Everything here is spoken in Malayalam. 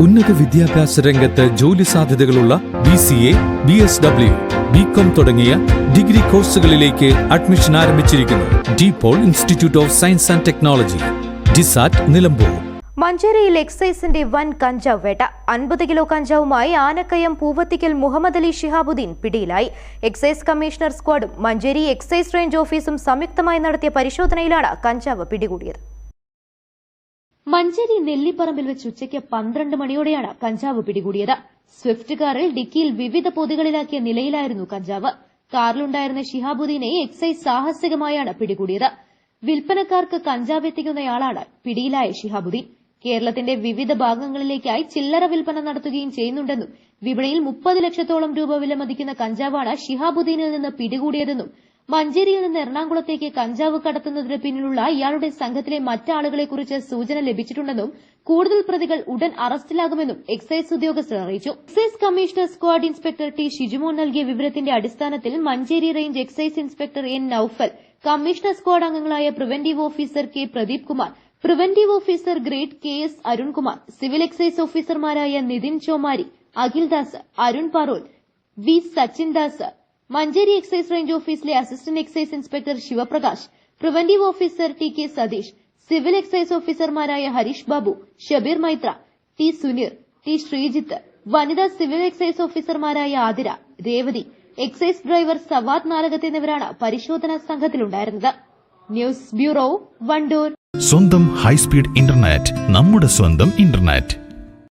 ഉന്നത വിദ്യാഭ്യാസ രംഗത്ത് ജോലി സാധ്യതകളുള്ള BCA, BSW, BCom തുടങ്ങിയ ഡിഗ്രി കോഴ്സുകളിലേക്ക് അഡ്മിഷൻ ആരംഭിച്ചിരിക്കുന്നു. DPOL institute of science and technology, DISAT, Nilambur. മഞ്ചേരിയിൽ എക്സൈസിന്റെ വൻ കഞ്ചാവ് വേട്ട. 50 കിലോ കഞ്ചാവുമായി ആനക്കയം പൂവത്തിക്കൽ മുഹമ്മദ് അലി ശിഹാബുദ്ദീൻ പിടിയിലായി. എക്സൈസ് കമ്മീഷണർ സ്ക്വാഡും മഞ്ചേരി എക്സൈസ് റേഞ്ച് ഓഫീസും സംയുക്തമായി നടത്തിയ പരിശോധനയിലാണ് കഞ്ചാവ് പിടികൂടിയത്. മഞ്ചേരി നെല്ലിപ്പറമ്പിൽ വെച്ച് ഉച്ചയ്ക്ക് 12 മണിയോടെയാണ് കഞ്ചാവ് പിടികൂടിയത്. സ്വിഫ്റ്റ് കാറിൽ ഡിക്കിയിൽ വിവിധ പൊതികളിലാക്കിയ നിലയിലായിരുന്നു കഞ്ചാവ്. കാറിലുണ്ടായിരുന്ന ശിഹാബുദ്ദീനെ എക്സൈസ് സാഹസികമായാണ് പിടികൂടിയത്. വിൽപ്പനക്കാർക്ക് കഞ്ചാവ് എത്തിക്കുന്നയാളാണ് പിടിയിലായ ശിഹാബുദ്ദീൻ. കേരളത്തിന്റെ വിവിധ ഭാഗങ്ങളിലേക്കായി ചില്ലറ വിൽപ്പന നടത്തുകയും ചെയ്യുന്നുണ്ടെന്നും വിപണിയിൽ 30 ലക്ഷത്തോളം രൂപ വിലമതിക്കുന്ന കഞ്ചാവാണ് ശിഹാബുദ്ദീനിൽ നിന്ന് പിടികൂടിയതെന്നും മഞ്ചേരിയിൽ നിന്ന് എറണാകുളത്തേക്ക് കഞ്ചാവ് കടത്തുന്നതിന് പിന്നിലുള്ള ഇയാളുടെ സംഘത്തിലെ മറ്റാളുകളെക്കുറിച്ച് സൂചന ലഭിച്ചിട്ടുണ്ടെന്നും കൂടുതൽ പ്രതികൾ ഉടൻ അറസ്റ്റിലാകുമെന്നും എക്സൈസ് ഉദ്യോഗസ്ഥർ അറിയിച്ചു. Excise commissioner squad inspector T Shijumon നൽകിയ വിവരത്തിന്റെ അടിസ്ഥാനത്തിൽ Manjeri range excise inspector N Noufal, commissioner squad അംഗങ്ങളായ preventive officer K Pradeep Kumar, preventive officer grade KS Arunkumar, civil excise ഓഫീസർമാരായ Nithin Chomari, Akhildas, Arun Parol, V Sachindas, Manjeri excise range ഓഫീസിലെ assistant excise inspector Sivaprakash, preventive officer TK Satheesh, civil excise ഓഫീസർമാരായ ഹരീഷ് ബാബു, ഷബീർ മൈത്ര, ടി സുനീർ, ടി ശ്രീജിത്ത്, വനിതാ സിവിൽ എക്സൈസ് ഓഫീസർമാരായ ആതിര, രേവതി, എക്സൈസ് ഡ്രൈവർ സവാദ് നാലകത്ത് എന്നിവരാണ് പരിശോധനാ സംഘത്തിലുണ്ടായിരുന്നത്. News bureau, Wandoor. സ്വന്തം ഹൈസ്പീഡ് ഇന്റർനെറ്റ്, നമ്മുടെ സ്വന്തം ഇന്റർനെറ്റ്.